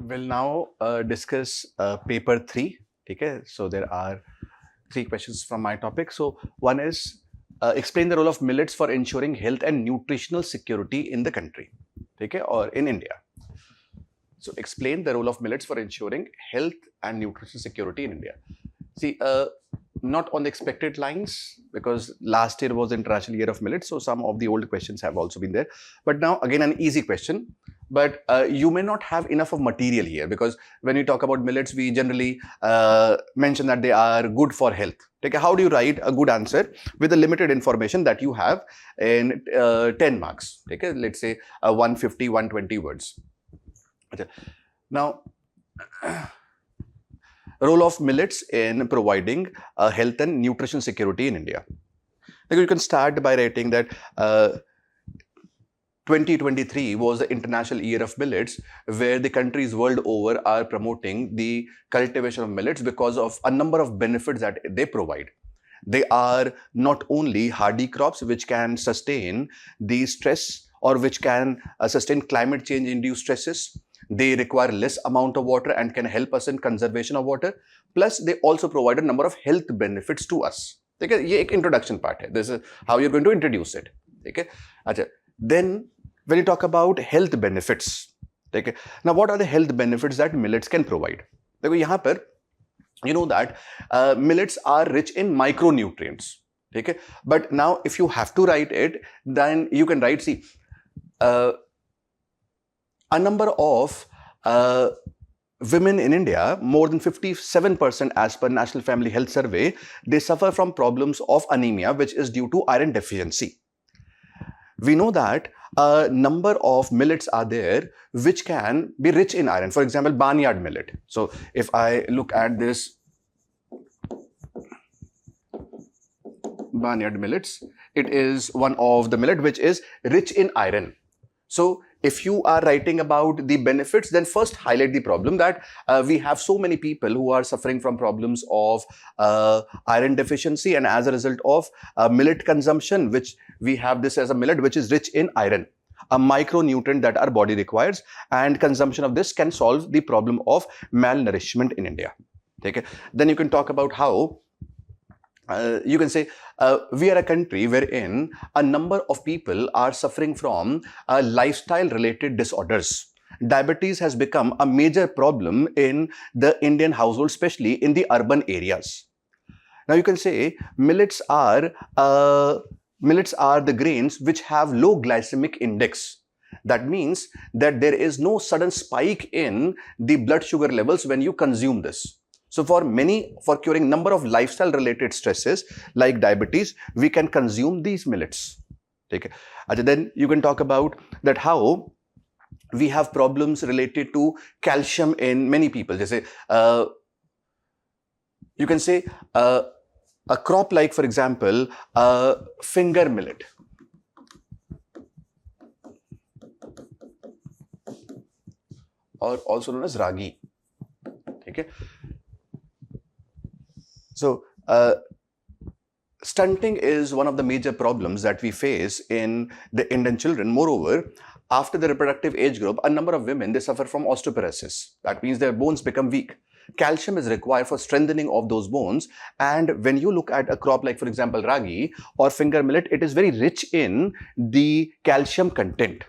We'll now discuss paper 3. Okay, so there are 3 questions from my topic. So one is explain the role of millets for ensuring health and nutritional security in the country, okay, or in India. So explain the role of millets for ensuring health and nutritional security in India. See, not on the expected lines, because last year was International Year of Millets, so some of the old questions have also been there. But now again an easy question. But you may not have enough of material here, because when we talk about millets, we generally mention that they are good for health. Okay, how do you write a good answer with the limited information that you have in 10 marks? Okay, let's say 150, 120 words. Okay. Now, role of millets in providing health and nutrition security in India. You can start by writing that 2023 was the International Year of Millets, where the countries world over are promoting the cultivation of millets because of a number of benefits that they provide. They are not only hardy crops which can sustain the stress or which can sustain climate change induced stresses. They require less amount of water and can help us in conservation of water. Plus, they also provide a number of health benefits to us. Okay, ये एक introduction part है. This is how you're going to introduce it. Okay, अच्छा. Then, when you talk about health benefits, okay, now what are the health benefits that millets can provide? देखो यहाँ पर you know that millets are rich in micronutrients. Okay, but now if you have to write it, then you can write, see, a number of women in India, more than 57% as per National Family Health Survey, they suffer from problems of anemia, which is due to iron deficiency. We know that a number of millets are there which can be rich in iron. For example, barnyard millet. So if I look at this barnyard millets, it is one of the millet which is rich in iron. So if you are writing about the benefits, then first highlight the problem that we have so many people who are suffering from problems of iron deficiency, and as a result of millet consumption, which we have this as a millet which is rich in iron, a micronutrient that our body requires, and consumption of this can solve the problem of malnourishment in India. Okay? Then you can talk about how you can say we are a country wherein a number of people are suffering from lifestyle related disorders. Diabetes has become a major problem in the Indian household, especially in the urban areas. Now you can say millets are the grains which have low glycemic index. That means that there is no sudden spike in the blood sugar levels when you consume this. So for curing number of lifestyle related stresses like diabetes, we can consume these millets. Okay. Then you can talk about that how we have problems related to calcium in many people. They say, you can say a crop like, for example, finger millet. Or also known as ragi. Okay. So, stunting is one of the major problems that we face in the Indian children. Moreover, after the reproductive age group, a number of women, they suffer from osteoporosis. That means their bones become weak. Calcium is required for strengthening of those bones. And when you look at a crop like, for example, ragi or finger millet, it is very rich in the calcium content.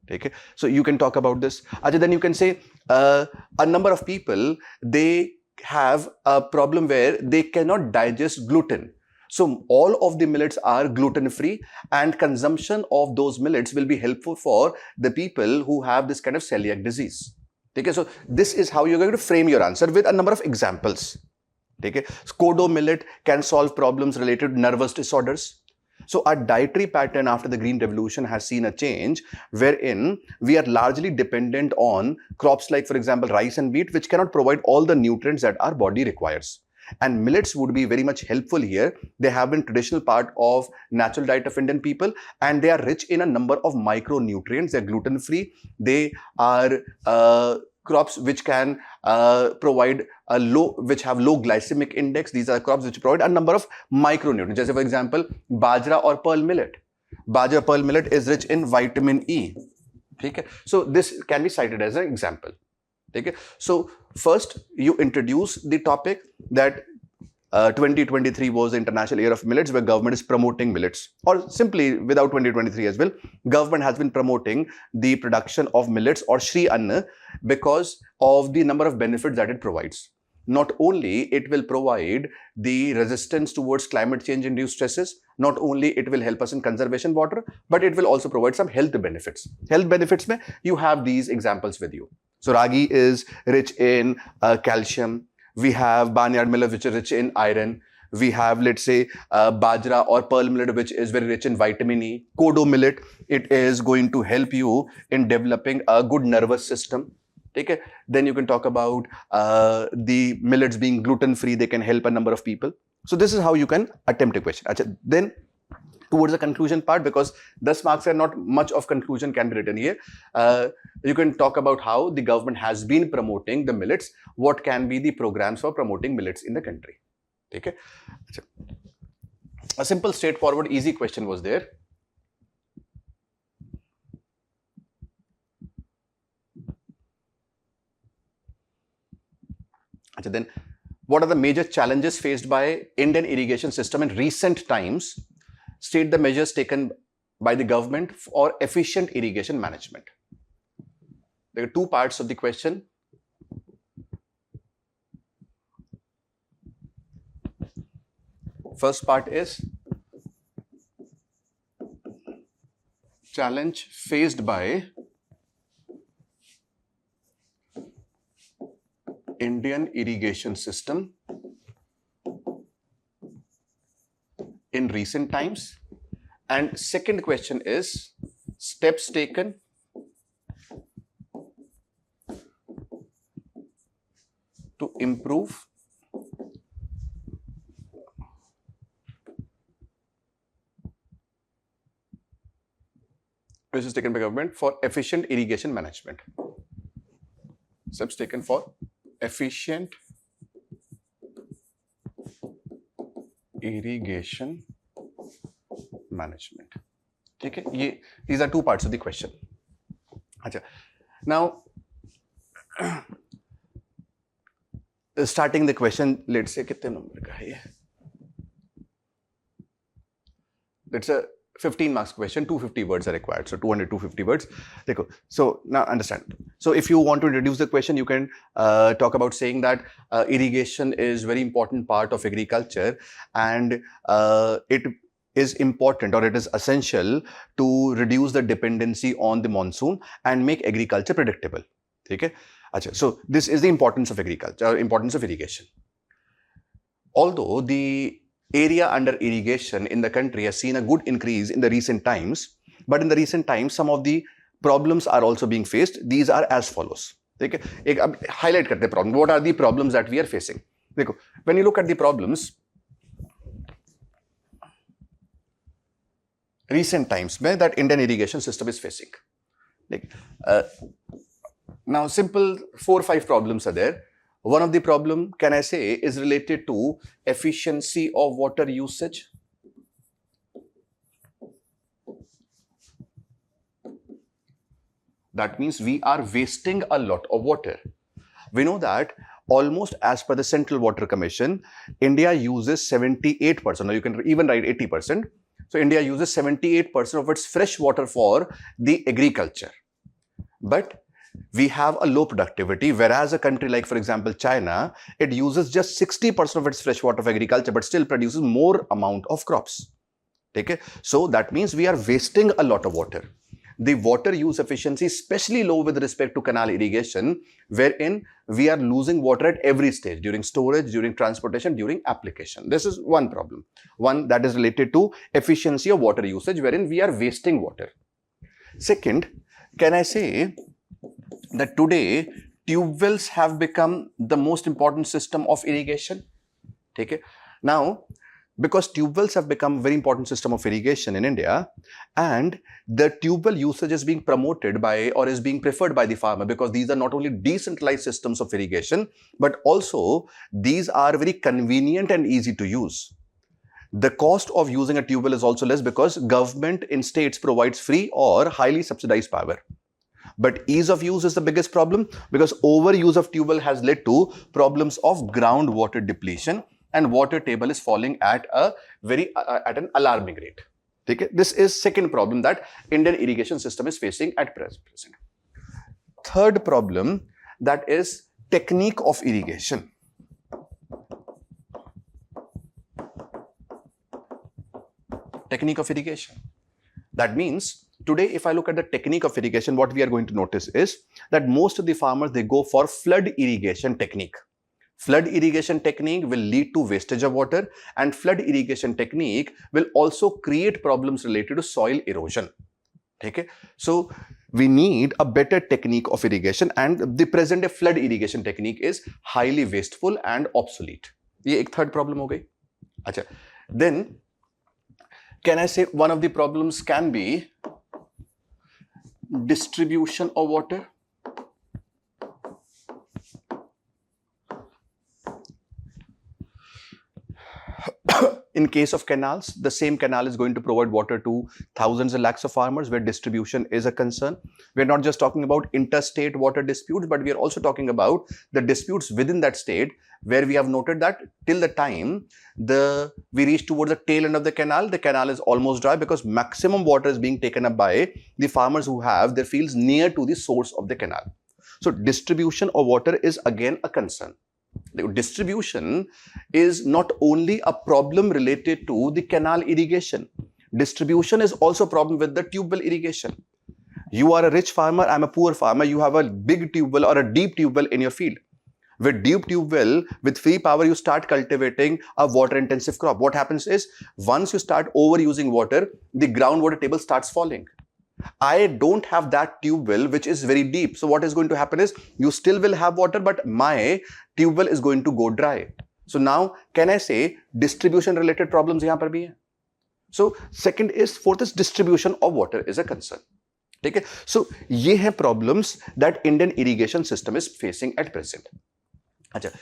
Okay, so you can talk about this. Then you can say a number of people, they have a problem where they cannot digest gluten. So all of the millets are gluten free, and consumption of those millets will be helpful for the people who have this kind of celiac disease. Okay, so this is how you're going to frame your answer with a number of examples. Okay, Kodo millet can solve problems related to nervous disorders. So our dietary pattern after the Green Revolution has seen a change wherein we are largely dependent on crops like, for example, rice and wheat, which cannot provide all the nutrients that our body requires. And millets would be very much helpful here. They have been traditional part of natural diet of Indian people, and they are rich in a number of micronutrients. They're gluten free. They are crops which can which have low glycemic index. These are crops which provide a number of micronutrients. Just for example, bajra or pearl millet. Bajra pearl millet is rich in vitamin E. Okay? So this can be cited as an example. Okay? So first you introduce the topic that 2023 was the International Year of Millets, where government is promoting millets, or simply without 2023 as well, government has been promoting the production of millets or Shri Anna because of the number of benefits that it provides. Not only it will provide the resistance towards climate change induced stresses, not only it will help us in conservation water, but it will also provide some health benefits. Health benefits mein you have these examples with you. So ragi is rich in calcium. We have barnyard millet, which is rich in iron. We have, let's say, bajra or pearl millet, which is very rich in vitamin E. Kodo millet, it is going to help you in developing a good nervous system. Okay? Then you can talk about the millets being gluten-free. They can help a number of people. So this is how you can attempt a question. Then towards the conclusion part, because 10 marks are not much of conclusion can be written here. You can talk about how the government has been promoting the millets. What can be the programs for promoting millets in the country? Okay. A simple, straightforward, easy question was there. Then, what are the major challenges faced by Indian irrigation system in recent times? State the measures taken by the government for efficient irrigation management. There are two parts of the question. First part is challenge faced by Indian irrigation system in recent times, and second question is steps taken to improve measures taken by government for efficient irrigation management. Steps taken for efficient irrigation management. Okay, these are two parts of the question. Now, starting the question, let's say कितने number का है? It's a 15 marks question, 250 words are required. So 200, 250 words. So now understand. So if you want to introduce the question, you can talk about saying that irrigation is very important part of agriculture, and it is important, or it is essential to reduce the dependency on the monsoon and make agriculture predictable. Okay? So this is the importance of agriculture, importance of irrigation. Although the area under irrigation in the country has seen a good increase in the recent times, but in the recent times, some of the problems are also being faced. These are as follows. Okay? Highlight karte problem. What are the problems that we are facing? When you look at the problems, recent times that Indian irrigation system is facing. Now, simple 4 or 5 problems are there. One of the problem, can I say, is related to efficiency of water usage. That means we are wasting a lot of water. We know that almost as per the Central Water Commission, India uses 78%, or you can even write 80%. So India uses 78% of its fresh water for the agriculture. But we have a low productivity, whereas a country like, for example, China, it uses just 60% of its fresh water for agriculture, but still produces more amount of crops. Okay? So that means we are wasting a lot of water. The water use efficiency is especially low with respect to canal irrigation, wherein we are losing water at every stage, during storage, during transportation, during application. This is one problem. One that is related to efficiency of water usage, wherein we are wasting water. Second, can I say that today tube wells have become the most important system of irrigation? Okay? Now, because tube wells have become a very important system of irrigation in India, and the tube well usage is being promoted by, or is being preferred by the farmer, because these are not only decentralized systems of irrigation, but also these are very convenient and easy to use. The cost of using a tube well is also less because government in states provides free or highly subsidized power. But ease of use is the biggest problem because overuse of tube well has led to problems of groundwater depletion and water table is falling at an alarming rate. Okay? This is second problem that Indian irrigation system is facing at present. Third problem, that is technique of irrigation. Technique of irrigation. That means today, if I look at the technique of irrigation, what we are going to notice is that most of the farmers, they go for flood irrigation technique. Flood irrigation technique will lead to wastage of water, and flood irrigation technique will also create problems related to soil erosion. Okay? So we need a better technique of irrigation, and the present day flood irrigation technique is highly wasteful and obsolete. ये एक third problem हो गई. अच्छा. Then can I say one of the problems can be distribution of water? In case of canals, the same canal is going to provide water to thousands and lakhs of farmers where distribution is a concern. We're not just talking about interstate water disputes, but we are also talking about the disputes within that state where we have noted that till the time we reach towards the tail end of the canal is almost dry because maximum water is being taken up by the farmers who have their fields near to the source of the canal. So distribution of water is again a concern. The distribution is not only a problem related to the canal irrigation. Distribution is also a problem with the tube well irrigation. You are a rich farmer, I'm a poor farmer, you have a big tube well or a deep tube well in your field. With deep tube well, with free power, you start cultivating a water intensive crop. What happens is, once you start overusing water, the groundwater table starts falling. I don't have that tube well which is very deep. So what is going to happen is, you still will have water, but my tube well is going to go dry. So now, can I say distribution related problems yahan par bhi hai? So fourth is distribution of water is a concern. Okay? So ye hai problems that Indian irrigation system is facing at present. Achha.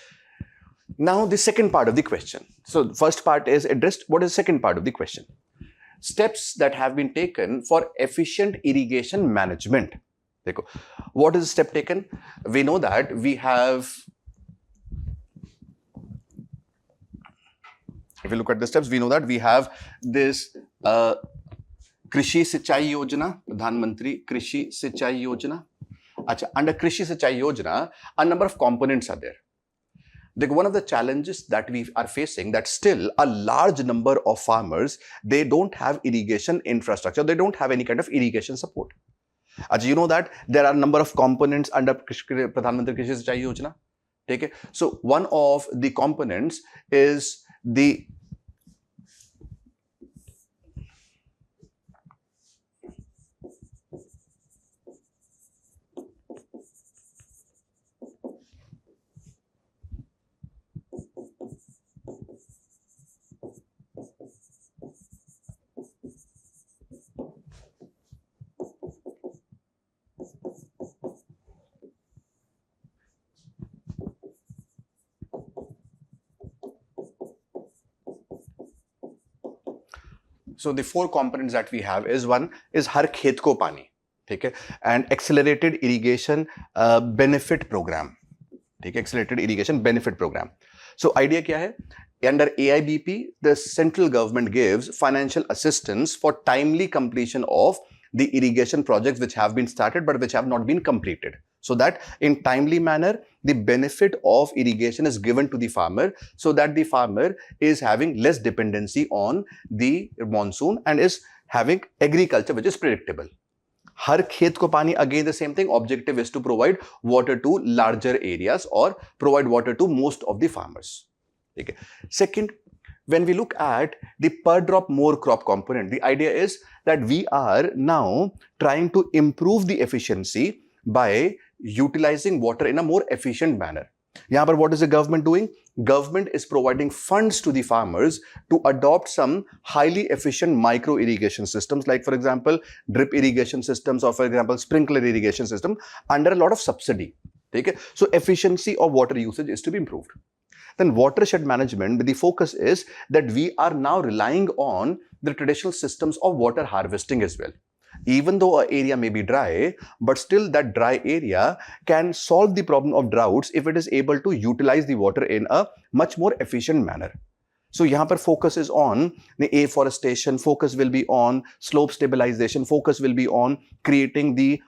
Now the second part of the question. So first part is addressed. What is the second part of the question? Steps that have been taken for efficient irrigation management. Dekho, what is the step taken? We know that we have, if we look at the steps, we know that we have this Krishi Sinchai Yojana, Pradhan Mantri Krishi Sinchai Yojana. Achha, under Krishi Sinchai Yojana, a number of components are there. One of the challenges that we are facing, that still a large number of farmers, they don't have irrigation infrastructure, they don't have any kind of irrigation support. You know that there are a number of components under Pradhan Mantri Krishi Sinchai Yojana. Okay? So one of the components is the So the four components that we have is, one is Har Khet Ko Pani, okay, and accelerated irrigation benefit program, okay, accelerated irrigation benefit program. So idea kya hai? Under AIBP, the central government gives financial assistance for timely completion of the irrigation projects which have been started but which have not been completed. So that in timely manner, the benefit of irrigation is given to the farmer so that the farmer is having less dependency on the monsoon and is having agriculture which is predictable. Har Khet Ko Pani, again the same thing. Objective is to provide water to larger areas or provide water to most of the farmers. Okay. Second, when we look at the per drop more crop component, the idea is that we are now trying to improve the efficiency by utilizing water in a more efficient manner. Yahan par what is the government doing? Government is providing funds to the farmers to adopt some highly efficient micro irrigation systems, like for example drip irrigation systems or for example sprinkler irrigation system, under a lot of subsidy. Okay? So efficiency of water usage is to be improved. Then watershed management, the focus is that we are now relying on the traditional systems of water harvesting as well. Even though an area may be dry, but still that dry area can solve the problem of droughts if it is able to utilize the water in a much more efficient manner. So यहाँ पर focus is on the afforestation, focus will be on slope stabilization, focus will be on creating the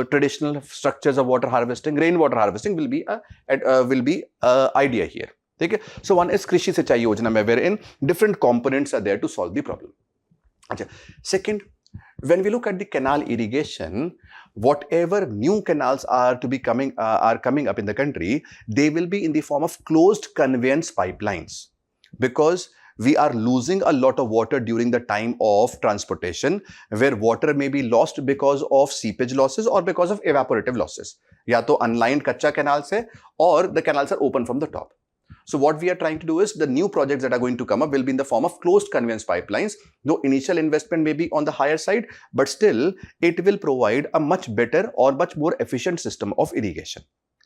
traditional structures of water harvesting. Rainwater harvesting will be a idea here. Okay? So one is Krishi Sinchai Yojana, wherein different components are there to solve the problem. Second, when we look at the canal irrigation, whatever new canals are coming up in the country, they will be in the form of closed conveyance pipelines, because we are losing a lot of water during the time of transportation, where water may be lost because of seepage losses or because of evaporative losses. Ya to unlined kacha canals hai, or the canals are open from the top. So what we are trying to do is, the new projects that are going to come up will be in the form of closed conveyance pipelines. Though initial investment may be on the higher side, but still it will provide a much better or much more efficient system of irrigation.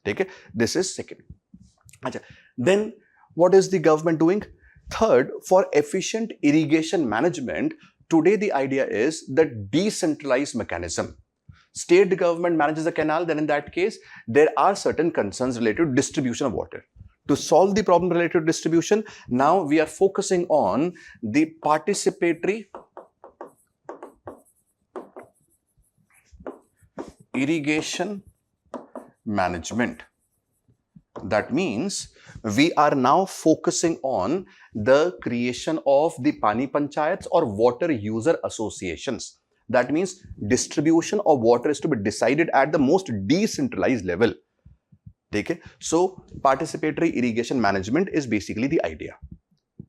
Okay? This is second. Then what is the government doing? Third, for efficient irrigation management, today the idea is the decentralized mechanism. State government manages the canal, then in that case, there are certain concerns related to distribution of water. To solve the problem related to distribution, now we are focusing on the participatory irrigation management. That means we are now focusing on the creation of the Pani Panchayats or water user associations. That means distribution of water is to be decided at the most decentralized level. Okay? So participatory irrigation management is basically the idea.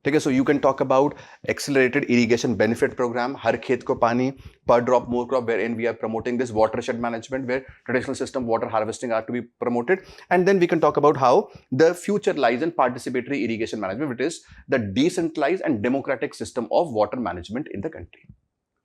Okay? So you can talk about accelerated irrigation benefit program, Har Khet Ko Pani, Per Drop More Crop, wherein we are promoting this watershed management, where traditional system water harvesting are to be promoted. And then we can talk about how the future lies in participatory irrigation management, which is the decentralized and democratic system of water management in the country.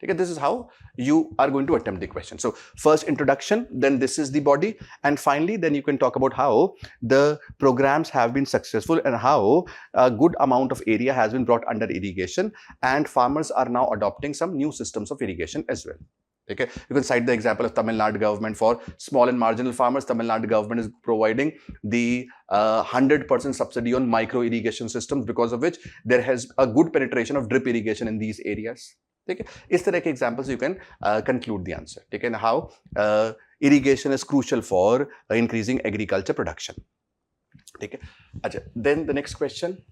Okay, this is how you are going to attempt the question. So first introduction, then this is the body, and finally then you can talk about how the programs have been successful and how a good amount of area has been brought under irrigation, and farmers are now adopting some new systems of irrigation as well. Okay, you can cite the example of Tamil Nadu government for small and marginal farmers. Tamil Nadu government is providing the 100% subsidy on micro irrigation systems, because of which there has a good penetration of drip irrigation in these areas. Okay, इस तरह के examples you can conclude the answer. Okay, and how irrigation is crucial for increasing agriculture production. Okay, then the next question.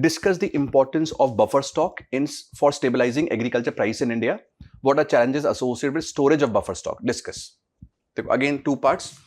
Discuss the importance of buffer stock for stabilizing agriculture price in India. What are challenges associated with storage of buffer stock? Discuss. Again, two parts.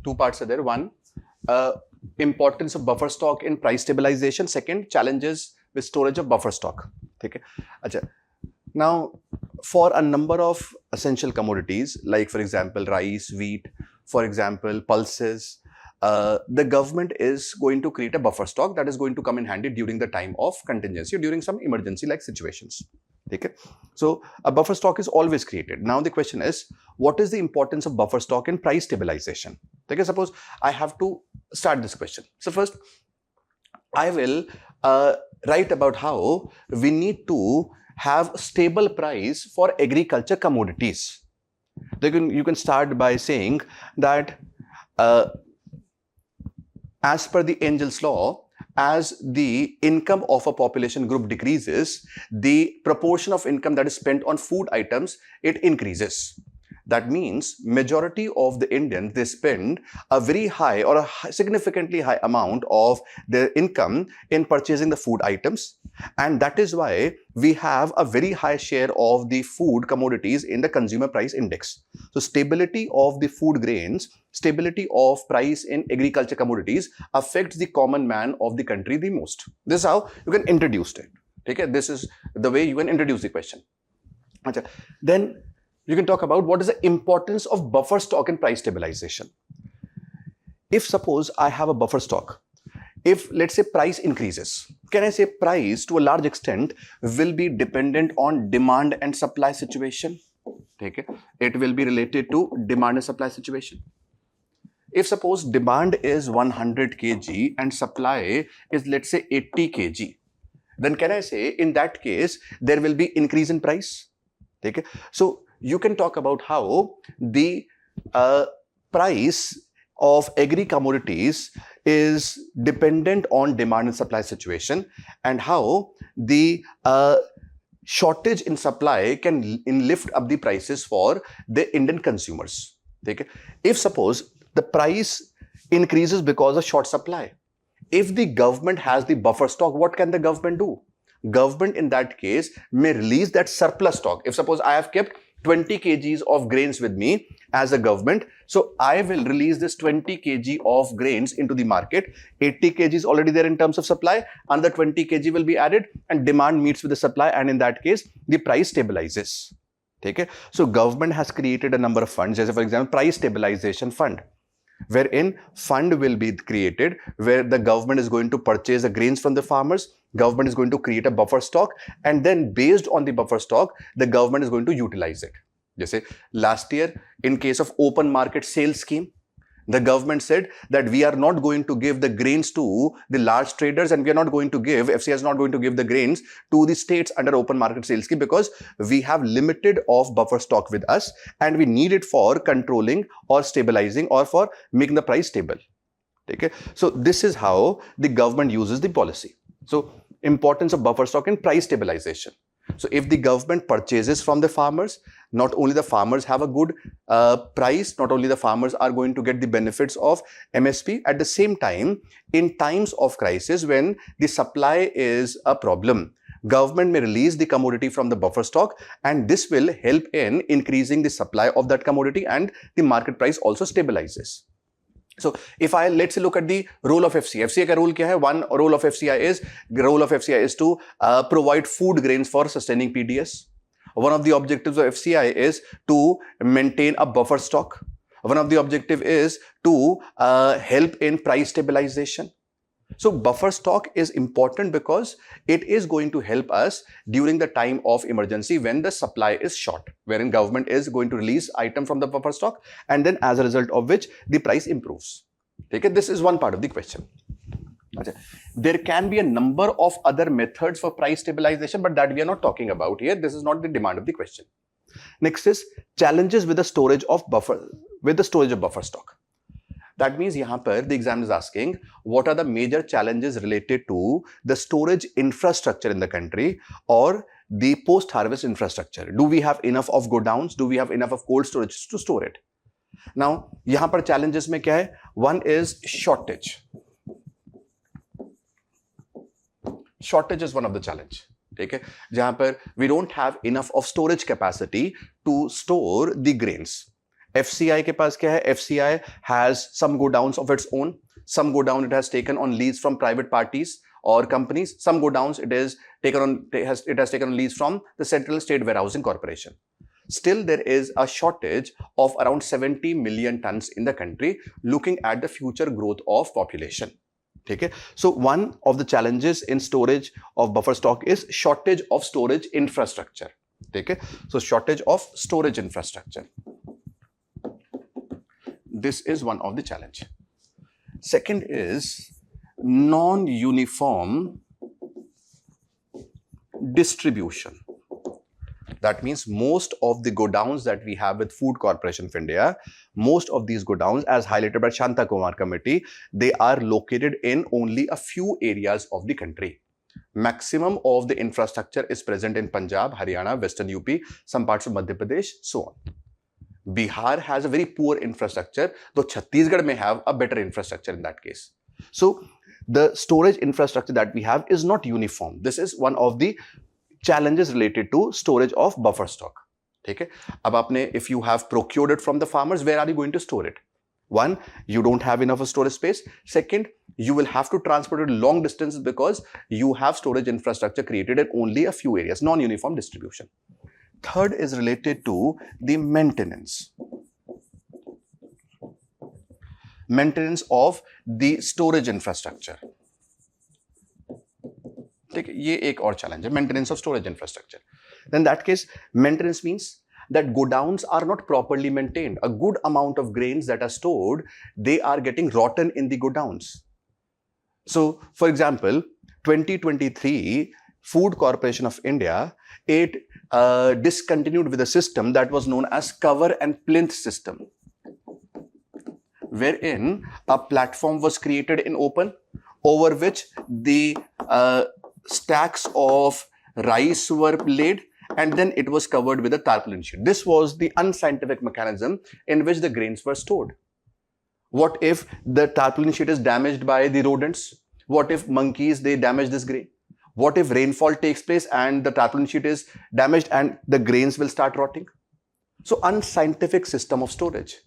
Two parts are there. One, importance of buffer stock in price stabilization. Second, challenges with storage of buffer stock. Okay. Now, for a number of essential commodities, like for example, rice, wheat, for example, pulses, the government is going to create a buffer stock that is going to come in handy during the time of contingency, during some emergency like situations. Okay. So a buffer stock is always created. Now the question is, what is the importance of buffer stock in price stabilization? Okay, suppose I have to start this question. So first, I will write about how we need to have stable price for agriculture commodities. You can start by saying that as per the Angel's law, as the income of a population group decreases, the proportion of income that is spent on food items, it increases. That means majority of the Indians, they spend a very high or a significantly high amount of their income in purchasing the food items. And that is why we have a very high share of the food commodities in the consumer price index. So stability of the food grains, stability of price in agriculture commodities affects the common man of the country the most. This is how you can introduce it. Okay? This is the way you can introduce the question. Then you can talk about what is the importance of buffer stock in price stabilization. If suppose I have a buffer stock, if let's say price increases, can I say price to a large extent will be dependent on demand and supply situation? Okay. It will be related to demand and supply situation. If suppose demand is 100 kg and supply is let's say 80 kg, then can I say in that case there will be increase in price? Okay. So you can talk about how the price of agri commodities is dependent on demand and supply situation, and how the shortage in supply can lift up the prices for the Indian consumers. Okay? If suppose the price increases because of short supply, if the government has the buffer stock, what can the government do? Government in that case may release that surplus stock. If suppose I have kept 20 kgs of grains with me as a government, so I will release this 20 kg of grains into the market. 80 kg is already there in terms of supply, another 20 kg will be added and demand meets with the supply, and in that case the price stabilizes. Okay? So government has created a number of funds, as for example price stabilization fund, wherein fund will be created where the government is going to purchase the grains from the farmers, government is going to create a buffer stock, and then based on the buffer stock, the government is going to utilize it. Just say last year, in case of open market sales scheme, the government said that we are not going to give the grains to the large traders, and we are not going to give, FCI is not going to give the grains to the states under open market sales scheme, because we have limited of buffer stock with us and we need it for controlling or stabilizing or for making the price stable. Okay? So this is how the government uses the policy. So importance of buffer stock in price stabilization. So if the government purchases from the farmers, not only the farmers have a good price, not only the farmers are going to get the benefits of MSP, at the same time, in times of crisis when the supply is a problem, government may release the commodity from the buffer stock, and this will help in increasing the supply of that commodity, and the market price also stabilizes. So if let's say look at the role of FCI. FCI ka role kya hai? One role of FCI is to provide food grains for sustaining PDS. One of the objectives of FCI is to maintain a buffer stock. One of the objective is to help in price stabilization. So buffer stock is important because it is going to help us during the time of emergency when the supply is short, wherein government is going to release item from the buffer stock, and then as a result of which the price improves. Okay, this is one part of the question. There can be a number of other methods for price stabilization, but that we are not talking about here. This is not the demand of the question. Next is challenges with the storage of buffer stock. That means here the exam is asking what are the major challenges related to the storage infrastructure in the country or the post-harvest infrastructure. Do we have enough of godowns? Do we have enough of cold storage to store it? Now, here challenges mein kya hai? One is shortage. Shortage is one of the challenge. Okay? Jahan we don't have enough of storage capacity to store the grains. FCI के पास क्या है? FCI has some godowns of its own. Some godown it has taken on lease from private parties or companies. Some godowns it has taken on lease from the Central State Warehousing Corporation. Still, there is a shortage of around 70 million tons in the country, looking at the future growth of population. Okay? So one of the challenges in storage of buffer stock is shortage of storage infrastructure. Okay? So shortage of storage infrastructure. This is one of the challenge. Second is non-uniform distribution. That means most of the godowns that we have with Food Corporation of India, most of these godowns, as highlighted by Shanta Kumar committee, they are located in only a few areas of the country. Maximum of the infrastructure is present in Punjab, Haryana, Western UP, some parts of Madhya Pradesh, so on. Bihar has a very poor infrastructure, though Chhattisgarh may have a better infrastructure in that case. So the storage infrastructure that we have is not uniform. This is one of the challenges related to storage of buffer stock. Okay? If you have procured it from the farmers, where are you going to store it? One, you don't have enough storage space. Second, you will have to transport it long distances because you have storage infrastructure created in only a few areas, non-uniform distribution. Third is related to the maintenance. Maintenance of the storage infrastructure. ये एक और challenge है, maintenance of storage infrastructure. Then in that case, maintenance means that godowns are not properly maintained. A good amount of grains that are stored, they are getting rotten in the godowns. So, for example, 2023, Food Corporation of India, it discontinued with a system that was known as cover and plinth system, wherein a platform was created in open over which the stacks of rice were laid and then it was covered with a tarpaulin sheet. This was the unscientific mechanism in which the grains were stored. What if the tarpaulin sheet is damaged by the rodents? What if monkeys, they damage this grain? What if rainfall takes place and the tarpaulin sheet is damaged and the grains will start rotting? So unscientific system of storage.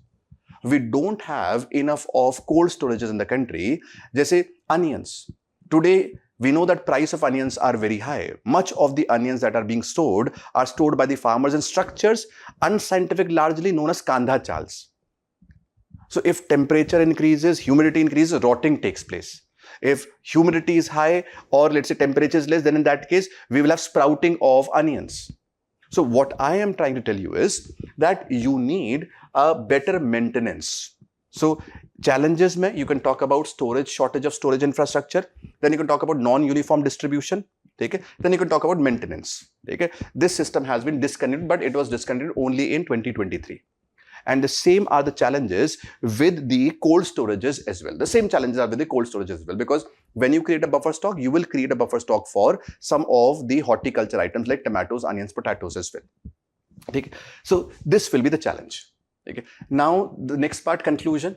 We don't have enough of cold storages in the country. Jaise onions. Today, we know that price of onions are very high. Much of the onions that are being stored are stored by the farmers in structures, unscientific, largely known as kandha chals. So if temperature increases, humidity increases, rotting takes place. If humidity is high or let's say temperature is less, then in that case, we will have sprouting of onions. So what I am trying to tell you is that you need a better maintenance. So challenges mein, you can talk about storage, shortage of storage infrastructure. Then you can talk about non-uniform distribution. Okay? Then you can talk about maintenance. Okay? This system has been discontinued, but it was discontinued only in 2023. And the same are the challenges with the cold storages as well. The same challenges are with the cold storage as well, because when you create a buffer stock, you will create a buffer stock for some of the horticulture items like tomatoes, onions, potatoes as well. Okay? So this will be the challenge. Okay? Now the next part, conclusion.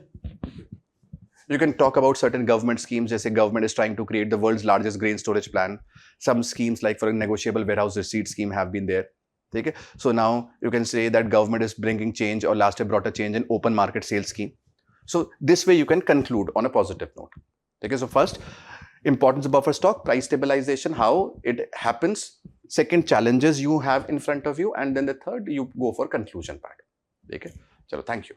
You can talk about certain government schemes. Just say government is trying to create the world's largest grain storage plan. Some schemes like for a negotiable warehouse receipt scheme have been there. Okay? So now you can say that government is bringing change or last year brought a change in open market sales scheme. So this way you can conclude on a positive note. Okay? So first, importance of buffer stock, price stabilization, how it happens. Second, challenges you have in front of you. And then the third, you go for conclusion part. Okay? Chalo, thank you.